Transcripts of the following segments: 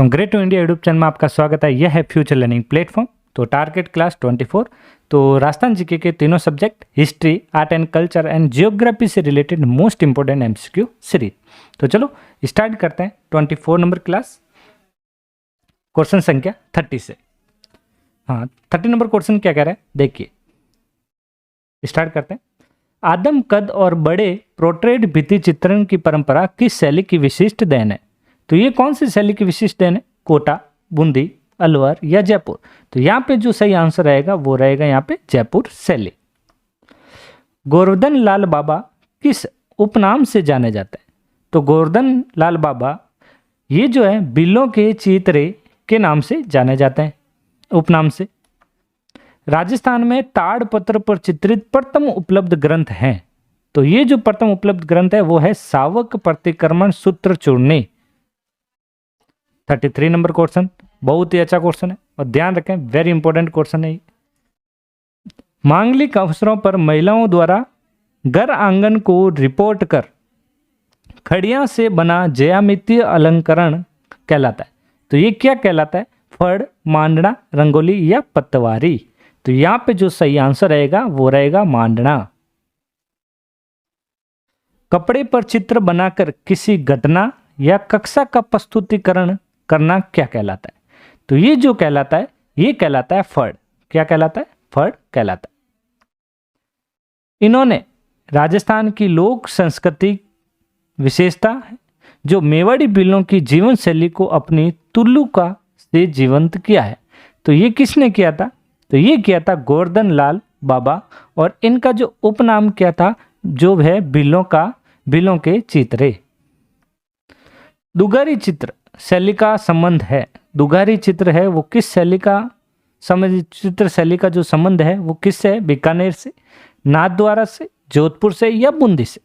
तो great to India YouTube channel में आपका स्वागत है। यह है फ्यूचर लर्निंग प्लेटफॉर्म। तो टारगेट क्लास 24। तो राजस्थान जीके के तीनों subject history, art and culture and geography से related most important MCQ series. तो चलो स्टार्ट करते हैं 24 नंबर क्लास, क्वेश्चन संख्या 30 से। हाँ, 30 नंबर क्वेश्चन क्या कह रहा है देखिए, स्टार्ट करते हैं। आदम कद और बड़े प्रोट्रेट भित्ति चित्रण की परंपरा किस शैली की विशिष्ट देन है? तो ये कौन सी शैली की विशिष्ट देन है? कोटा, बूंदी, अलवर या जयपुर? तो यहाँ पे जो सही आंसर रहेगा वो रहेगा यहाँ पे जयपुर शैली। गोवर्धन लाल बाबा किस उपनाम से जाने जाते हैं? तो गोवर्धन लाल बाबा ये जो है बिल्लों के चीतरे के नाम से जाने जाते हैं, उपनाम से। राजस्थान में ताड़ पत्र पर चित्रित प्रथम उपलब्ध ग्रंथ हैं। तो ये जो प्रथम उपलब्ध ग्रंथ है वो है सावक प्रतिक्रमण सूत्र चूर्णी। 33 नंबर क्वेश्चन बहुत ही अच्छा क्वेश्चन है और ध्यान रखें, वेरी इंपॉर्टेंट क्वेश्चन है। मांगलिक अवसरों पर महिलाओं द्वारा घर आंगन को रिपोर्ट कर खड़िया से बना ज्यामितीय अलंकरण कहलाता है। तो ये क्या कहलाता है? फड़, मांडना, रंगोली या पतवारी? तो यहां पे जो सही आंसर रहेगा वो रहेगा मांडना। कपड़े पर चित्र बनाकर किसी घटना या कक्षा का प्रस्तुतिकरण करना क्या कहलाता है? तो ये जो कहलाता है ये कहलाता है फड़। क्या कहलाता है? फड़ कहलाता है। इन्होंने राजस्थान की लोक संस्कृति विशेषता है जो मेवाड़ी बिल्लों की जीवन शैली को अपनी तुल्लू का से जीवंत किया है। तो ये किसने किया था? तो ये किया था गोवर्धन लाल बाबा, और इनका जो उपनाम क्या था जो है बिल्लों के चित्रे। दुगारी चित्र शैली का संबंध है। दुगारी चित्र है वो किस शैली का चित्र शैली का जो संबंध है वो किससे है? बीकानेर से, नाथद्वारा से, जोधपुर से या बूंदी से?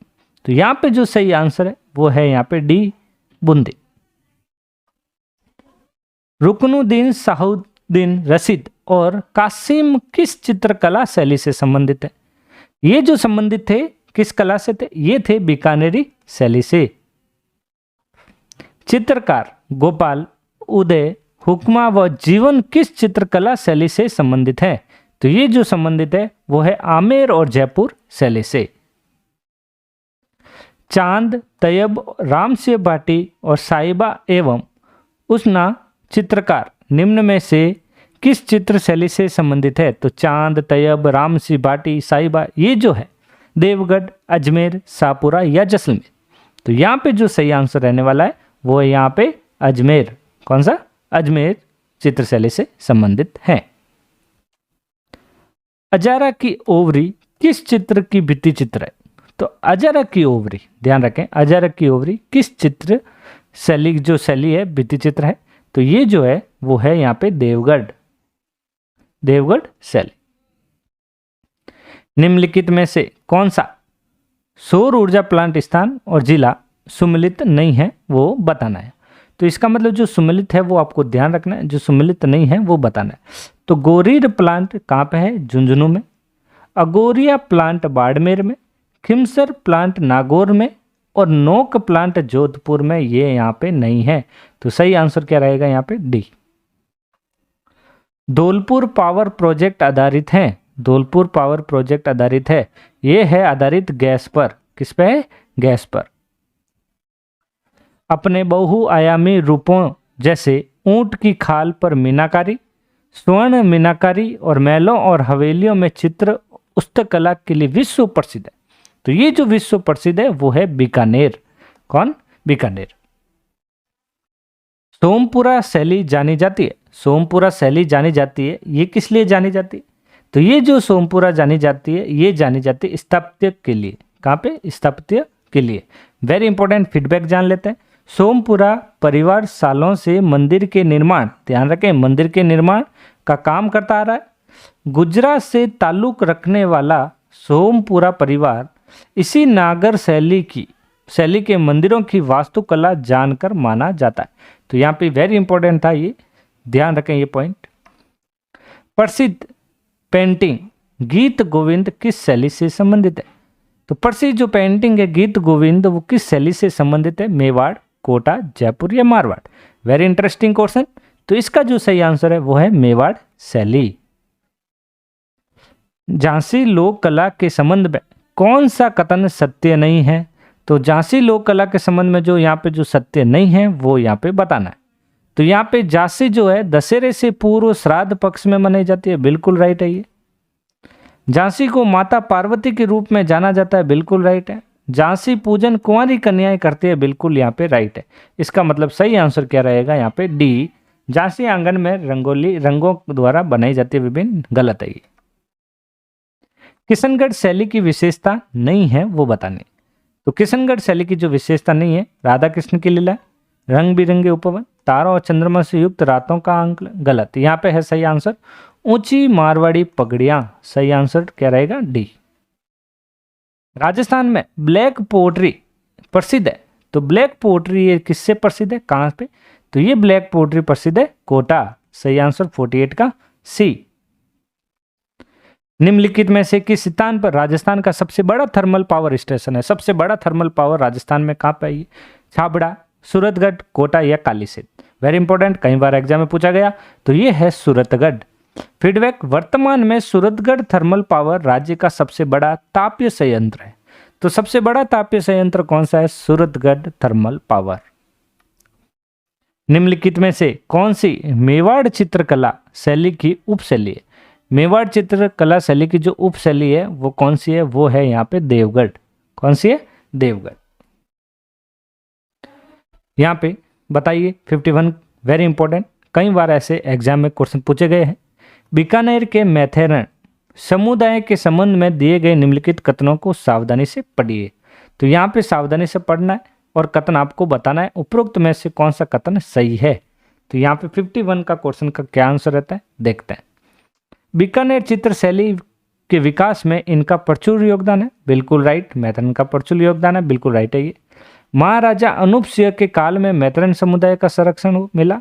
तो यहाँ पे जो सही आंसर है वो है यहाँ पे डी, बूंदी। रुकनुद्दीन साहुद्दीन रशीद और कासिम किस चित्रकला शैली से संबंधित है? ये जो संबंधित थे किस कला से थे? ये थे बीकानेरी शैली से। चित्रकार गोपाल, उदय, हुक्मा व जीवन किस चित्रकला शैली से संबंधित है? तो ये जो संबंधित है वो है आमेर और जयपुर शैली से। चांद, तैयब, रामसिंह भाटी और साहिबा एवं उसना चित्रकार निम्न में से किस चित्र शैली से संबंधित है? तो चांद, तैयब, रामसिंह भाटी, साहिबा ये जो है देवगढ़, अजमेर, शाहपुरा या जैसलमेर? तो यहाँ पे जो सही आंसर रहने वाला है वो है यहाँ पे अजमेर। कौन सा? अजमेर चित्रशैली से संबंधित है। अजारा की ओवरी किस चित्र की भित्ति चित्र है? तो अजारा की ओवरी, ध्यान रखें, अजारा की ओवरी किस चित्र शैली जो शैली है भित्ति चित्र है? तो ये जो है वो है यहाँ पे देवगढ़ शैली। निम्नलिखित में से कौन सा सौर ऊर्जा प्लांट स्थान और जिला सुमिलित नहीं है वो बताना है। तो इसका मतलब जो सुमिलित है वो आपको ध्यान रखना है, जो सुमिलित नहीं है वो बताना है। तो गोरीर प्लांट कहाँ पे है? झुंझुनू में। अगोरिया प्लांट बाड़मेर में, खिमसर प्लांट नागौर में और नोक प्लांट जोधपुर में। ये यहाँ पे नहीं है। तो सही आंसर क्या रहेगा यहाँ पे? डी। धौलपुर पावर प्रोजेक्ट आधारित है। धौलपुर पावर प्रोजेक्ट आधारित है। ये है आधारित गैस पर। किस पे है? गैस पर। अपने बहुआयामी रूपों जैसे ऊंट की खाल पर मीनाकारी, स्वर्ण मीनाकारी और महलों और हवेलियों में चित्र पुस्तकला के लिए विश्व प्रसिद्ध है। तो ये जो विश्व प्रसिद्ध है वो है बीकानेर। कौन? बीकानेर। सोमपुरा शैली जानी जाती है। सोमपुरा शैली जानी जाती है, ये किस लिए जानी जाती है? तो ये जो सोमपुरा जानी जाती है ये जानी जाती है स्थापत्य के लिए। कहाँ पे? स्थापत्य के लिए। वेरी इंपॉर्टेंट फीडबैक जान लेते हैं। सोमपुरा परिवार सालों से मंदिर के निर्माण, ध्यान रखें, मंदिर के निर्माण का काम करता आ रहा है। गुजरात से ताल्लुक रखने वाला सोमपुरा परिवार इसी नागर शैली के मंदिरों की वास्तुकला जानकर माना जाता है। तो यहाँ पे वेरी इंपॉर्टेंट था ये, ध्यान रखें ये पॉइंट। प्रसिद्ध पेंटिंग गीत गोविंद किस शैली से संबंधित है? तो प्रसिद्ध जो पेंटिंग है गीत गोविंद वो किस शैली से संबंधित है? मेवाड़, कोटा, जयपुर या मारवाड़? Very interesting question. तो इसका जो सही आंसर है वो है मेवाड़ शैली। झांसी लोक कला के संबंध में कौन सा कथन सत्य नहीं है? तो झांसी लोक कला के संबंध में जो यहाँ पे जो सत्य नहीं है वो यहाँ पे बताना है। तो यहाँ पे झांसी जो है दशहरे से पूर्व श्राद्ध पक्ष में मनाई जाती है, बिल्कुल राइट है ये। झांसी को माता पार्वती के रूप में जाना जाता है, बिल्कुल राइट है। झांसी पूजन कुंवारी कन्याएं करती है, बिल्कुल यहाँ पे राइट है। इसका मतलब सही आंसर क्या रहेगा यहाँ पे डी, झांसी आंगन में रंगोली रंगों द्वारा बनाई जाती है विभिन्न, गलत है ये। किशनगढ़ शैली की विशेषता नहीं है वो बताने। तो किशनगढ़ शैली की जो विशेषता नहीं है, राधा कृष्ण की लीला, रंग बिरंगे उपवन, तारों और चंद्रमा से युक्त रातों का आंकलन, गलत। यहाँ पे है सही आंसर ऊंची मारवाड़ी पगड़ियां, सही आंसर क्या रहेगा डी। राजस्थान में ब्लैक पोट्री प्रसिद्ध है, तो ब्लैक पोट्री ये किससे प्रसिद्ध है, कहां पे? तो ये ब्लैक पोट्री प्रसिद्ध है कोटा, सही आंसर 48 का सी। निम्नलिखित में से किस स्थान पर राजस्थान का सबसे बड़ा थर्मल पावर स्टेशन है? सबसे बड़ा थर्मल पावर राजस्थान में कहां पे है? छाबड़ा, सूरतगढ़, कोटा या कालीसिंध? वेरी इंपॉर्टेंट, कई बार एग्जाम में पूछा गया। तो ये है सूरतगढ़। फीडबैक, वर्तमान में सूरतगढ़ थर्मल पावर राज्य का सबसे बड़ा तापीय संयंत्र है। तो सबसे बड़ा तापीय संयंत्र कौन सा है? Suratgarh thermal power. निम्नलिखित में से कौन सी मेवाड़ चित्रकला शैली की उपशैली है? मेवाड़ चित्रकला शैली की जो उपशैली है वो कौन सी है? वो है यहाँ पे देवगढ़। कौन सी है? देवगढ़। यहाँ पे बताइए 51, वेरी इंपॉर्टेंट, कई बार ऐसे एग्जाम में क्वेश्चन पूछे गए हैं। बीकानेर के मैथेरन समुदाय के संबंध में दिए गए निम्नलिखित कथनों को सावधानी से पढ़िए। तो यहाँ पे सावधानी से पढ़ना है और कथन आपको बताना है उपरोक्त में से कौन सा कथन सही है। तो यहाँ पे 51 का क्वेश्चन का क्या आंसर रहता है, देखते हैं। बीकानेर चित्र शैली के विकास में इनका प्रचुर योगदान है, बिल्कुल राइट। मैथरन का प्रचुर योगदान है, बिल्कुल राइट है ये। महाराजा अनूप सिंह के काल में मैथरन समुदाय का संरक्षण मिला।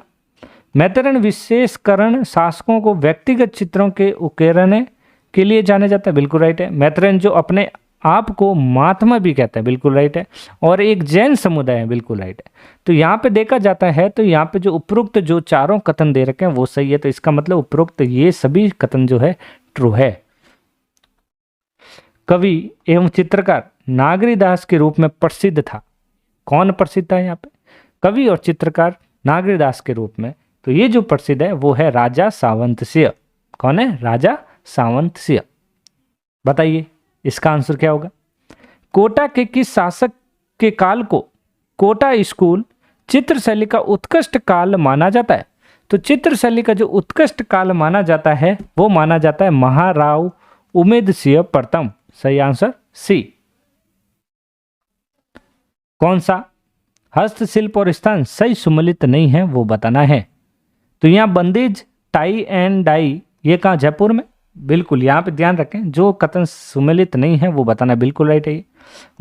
मैथरन विशेषकरण शासकों को व्यक्तिगत चित्रों के उकेरने के लिए जाने जाता है, बिल्कुल राइट है। मैथरन जो अपने आप को महात्मा भी कहता है, बिल्कुल राइट है। और एक जैन समुदाय है, बिल्कुल राइट है। तो यहाँ पे देखा जाता है तो यहाँ पे जो उपरोक्त जो चारों कथन दे रखे हैं वो सही है। तो इसका मतलब उपरोक्त ये सभी कथन जो है ट्रू है। कवि एवं चित्रकार नागरीदास के रूप में प्रसिद्ध था। कौन प्रसिद्ध था यहाँ पे? कवि और चित्रकार नागरीदास के रूप में। तो ये जो प्रसिद्ध है वो है राजा सावंत सिंह। कौन है? राजा सावंत सिंह। बताइए इसका आंसर क्या होगा? कोटा के किस शासक के काल को कोटा स्कूल चित्रशैली का उत्कृष्ट काल माना जाता है? तो चित्रशैली का जो उत्कृष्ट काल माना जाता है वो माना जाता है महाराव उमेद सिंह प्रथम। सही आंसर सी। कौन सा हस्तशिल्प और स्थान सही सुमेलित नहीं है वो बताना है। तो यहाँ बंदेज टाई एंड डाई ये कहाँ? जयपुर में, बिल्कुल। यहाँ पे ध्यान रखें जो कथन सुमेलित नहीं है वो बताना, बिल्कुल राइट है।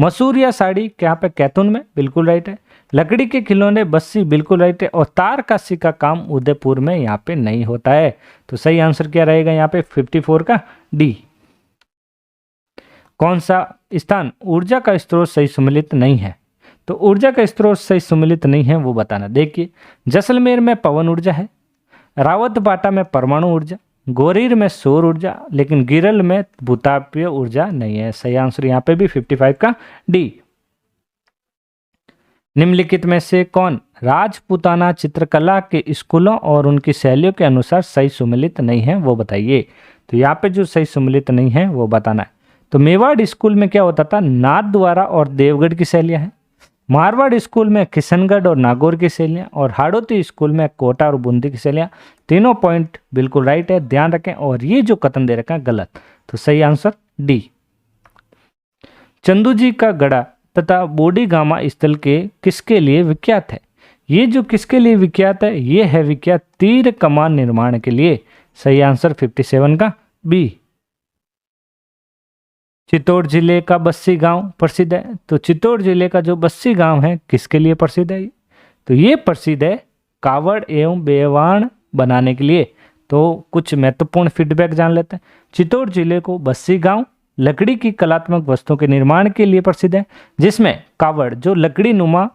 मसूर या साड़ी क्या पे? कैथून में, बिल्कुल राइट है। लकड़ी के खिलौने बस्सी, बिल्कुल राइट है। और तार काशी का काम उदयपुर में यहाँ पे नहीं होता है। तो सही आंसर क्या रहेगा यहाँ पे 54 का डी। कौन सा स्थान ऊर्जा का स्रोत सही सुमेलित नहीं है? तो ऊर्जा का स्रोत सही सुमेलित नहीं है वो बताना। देखिए जैसलमेर में पवन ऊर्जा है, रावतबाटा में परमाणु ऊर्जा, गोरीर में सौर ऊर्जा, लेकिन गिरल में भूतापीय ऊर्जा नहीं है। सही आंसर यहाँ पे भी 55 का डी। निम्नलिखित में से कौन राजपूताना चित्रकला के स्कूलों और उनकी शैलियों के अनुसार सही सुमेलित नहीं है वो बताइए। तो यहाँ पे जो सही सुमेलित नहीं है वो बताना है। तो मेवाड़ स्कूल में क्या होता था? नाथद्वारा और देवगढ़ की शैलियाँ हैं। मारवाड़ स्कूल में किशनगढ़ और नागौर की शैलियाँ, और हाड़ौती स्कूल में कोटा और बूंदी की शैलियाँ। तीनों पॉइंट बिल्कुल राइट है, ध्यान रखें। और ये जो कथन दे रखा है गलत। तो सही आंसर डी। चंदूजी का गढ़ा तथा बोडी गामा स्थल के किसके लिए विख्यात है? ये जो किसके लिए विख्यात है? ये है विख्यात तीर कमान निर्माण के लिए। सही आंसर 57 का बी। चित्तौड़ जिले का बस्सी गांव प्रसिद्ध है। तो चित्तौड़ जिले का जो बस्सी गांव है किसके लिए प्रसिद्ध है? तो ये प्रसिद्ध है कावड़ एवं बेवाण बनाने के लिए। तो कुछ महत्वपूर्ण फीडबैक जान लेते हैं। चित्तौड़ जिले को बस्सी गांव लकड़ी की कलात्मक वस्तुओं के निर्माण के लिए प्रसिद्ध है, जिसमें कावड़ जो लकड़ी नुमा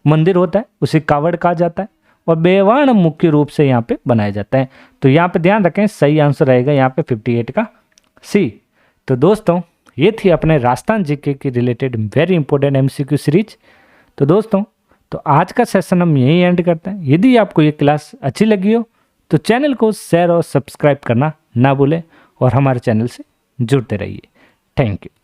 मंदिर होता है उसे कावड़ कहा जाता है और बेवाण मुख्य रूप से यहाँ पे बनाया जाता है। तो यहाँ पे ध्यान रखें, सही आंसर रहेगा यहाँ पे 58 का सी। तो दोस्तों ये थी अपने राजस्थान जीके की related very important MCQ series. तो दोस्तों तो आज का सेशन हम यहीं एंड करते हैं। यदि आपको ये क्लास अच्छी लगी हो तो चैनल को शेयर और सब्सक्राइब करना ना भूलें और हमारे चैनल से जुड़ते रहिए। Thank you.